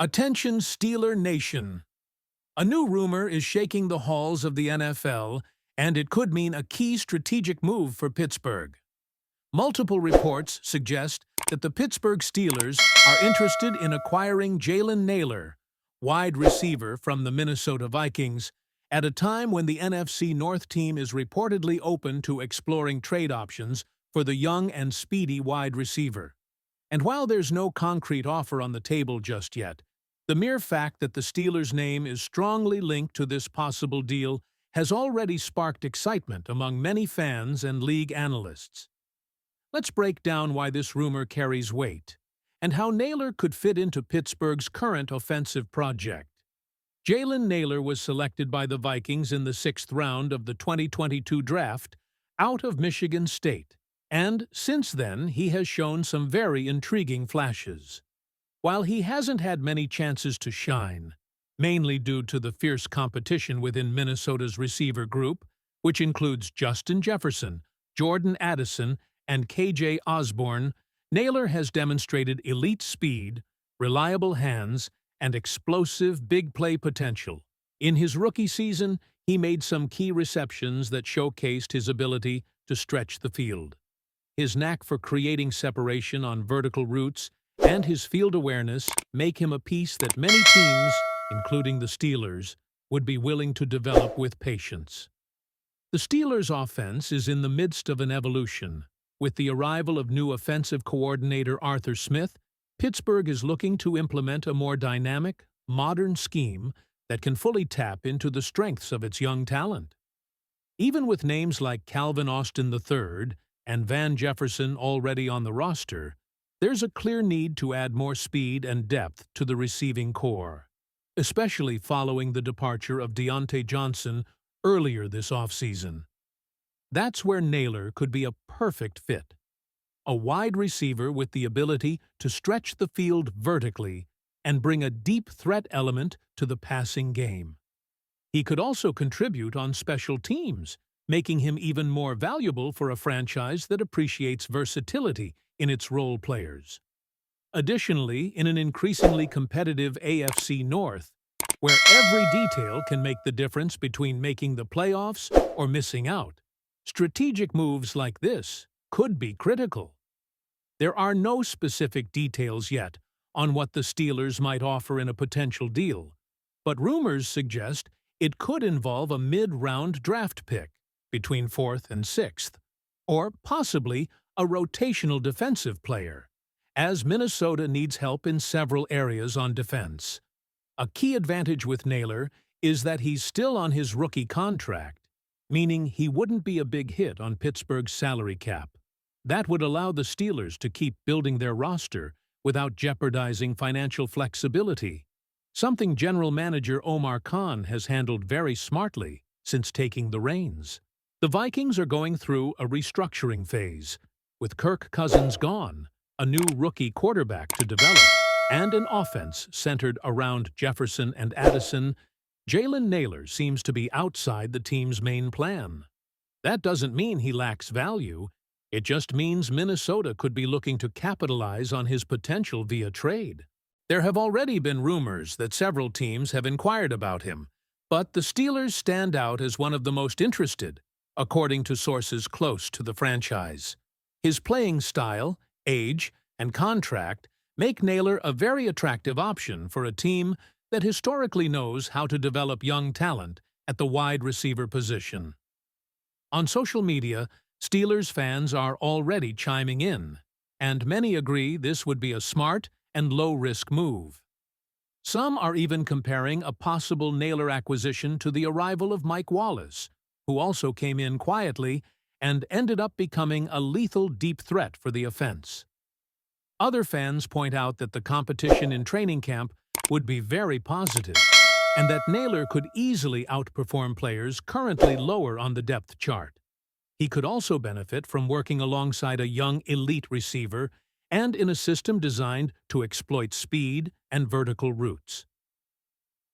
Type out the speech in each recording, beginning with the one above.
Attention Steeler Nation! A new rumor is shaking the halls of the NFL, and it could mean a key strategic move for Pittsburgh. Multiple reports suggest that the Pittsburgh Steelers are interested in acquiring Jalen Nailor, wide receiver from the Minnesota Vikings, at a time when the NFC North team is reportedly open to exploring trade options for the young and speedy wide receiver. And while there's no concrete offer on the table just yet, the mere fact that the Steelers' name is strongly linked to this possible deal has already sparked excitement among many fans and league analysts. Let's break down why this rumor carries weight, and how Naylor could fit into Pittsburgh's current offensive project. Jaylen Naylor was selected by the Vikings in the 6th round of the 2022 draft out of Michigan State, and since then he has shown some very intriguing flashes. While he hasn't had many chances to shine, mainly due to the fierce competition within Minnesota's receiver group, which includes Justin Jefferson, Jordan Addison, and KJ Osborne, Naylor has demonstrated elite speed, reliable hands, and explosive big play potential. In his rookie season, he made some key receptions that showcased his ability to stretch the field. His knack for creating separation on vertical routes and his field awareness make him a piece that many teams, including the Steelers, would be willing to develop with patience. The Steelers' offense is in the midst of an evolution. With the arrival of new offensive coordinator Arthur Smith, Pittsburgh is looking to implement a more dynamic, modern scheme that can fully tap into the strengths of its young talent. Even with names like Calvin Austin III and Van Jefferson already on the roster, there's a clear need to add more speed and depth to the receiving core, especially following the departure of Deontay Johnson earlier this offseason. That's where Naylor could be a perfect fit. A wide receiver with the ability to stretch the field vertically and bring a deep threat element to the passing game. He could also contribute on special teams, making him even more valuable for a franchise that appreciates versatility in its role players. Additionally, in an increasingly competitive AFC North, where every detail can make the difference between making the playoffs or missing out, strategic moves like this could be critical. There are no specific details yet on what the Steelers might offer in a potential deal, but rumors suggest it could involve a mid-round draft pick between 4th and 6th, or possibly a rotational defensive player, as Minnesota needs help in several areas on defense. A key advantage with Naylor is that he's still on his rookie contract, meaning he wouldn't be a big hit on Pittsburgh's salary cap. That would allow the Steelers to keep building their roster without jeopardizing financial flexibility, something General Manager Omar Khan has handled very smartly since taking the reins. The Vikings are going through a restructuring phase, with Kirk Cousins gone, a new rookie quarterback to develop, and an offense centered around Jefferson and Addison. Jalen Naylor seems to be outside the team's main plan. That doesn't mean he lacks value. It just means Minnesota could be looking to capitalize on his potential via trade. There have already been rumors that several teams have inquired about him, but the Steelers stand out as one of the most interested, according to sources close to the franchise. His playing style, age, and contract make Naylor a very attractive option for a team that historically knows how to develop young talent at the wide receiver position. On social media, Steelers fans are already chiming in, and many agree this would be a smart and low-risk move. Some are even comparing a possible Naylor acquisition to the arrival of Mike Wallace, who also came in quietly and ended up becoming a lethal deep threat for the offense. Other fans point out that the competition in training camp would be very positive, and that Naylor could easily outperform players currently lower on the depth chart. He could also benefit from working alongside a young elite receiver and in a system designed to exploit speed and vertical routes.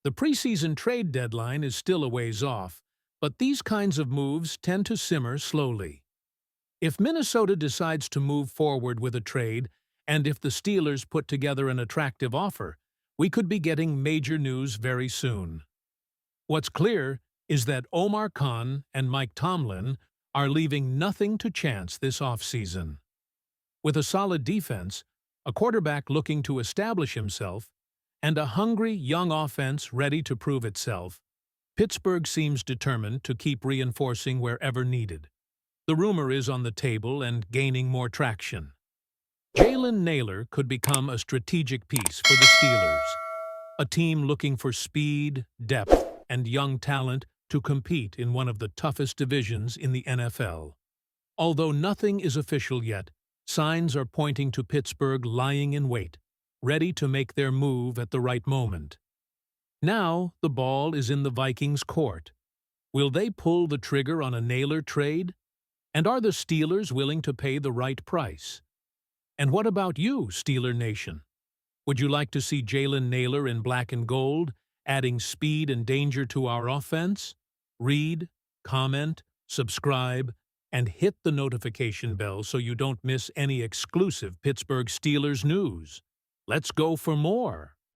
The preseason trade deadline is still a ways off, but these kinds of moves tend to simmer slowly. If Minnesota decides to move forward with a trade, and if the Steelers put together an attractive offer, We could be getting major news very soon. What's clear is that Omar Khan and Mike Tomlin are leaving nothing to chance this offseason. With a solid defense, a quarterback looking to establish himself, and a hungry young offense ready to prove itself, Pittsburgh seems determined to keep reinforcing wherever needed. The rumor is on the table and gaining more traction. Jaylen Naylor could become a strategic piece for the Steelers, a team looking for speed, depth, and young talent to compete in one of the toughest divisions in the NFL. Although nothing is official yet, signs are pointing to Pittsburgh lying in wait, ready to make their move at the right moment. Now, the ball is in the Vikings' court. Will they pull the trigger on a Naylor trade? And are the Steelers willing to pay the right price? And what about you, Steeler Nation? Would you like to see Jaylen Naylor in black and gold, adding speed and danger to our offense? Read, comment, subscribe, and hit the notification bell so you don't miss any exclusive Pittsburgh Steelers news. Let's go for more.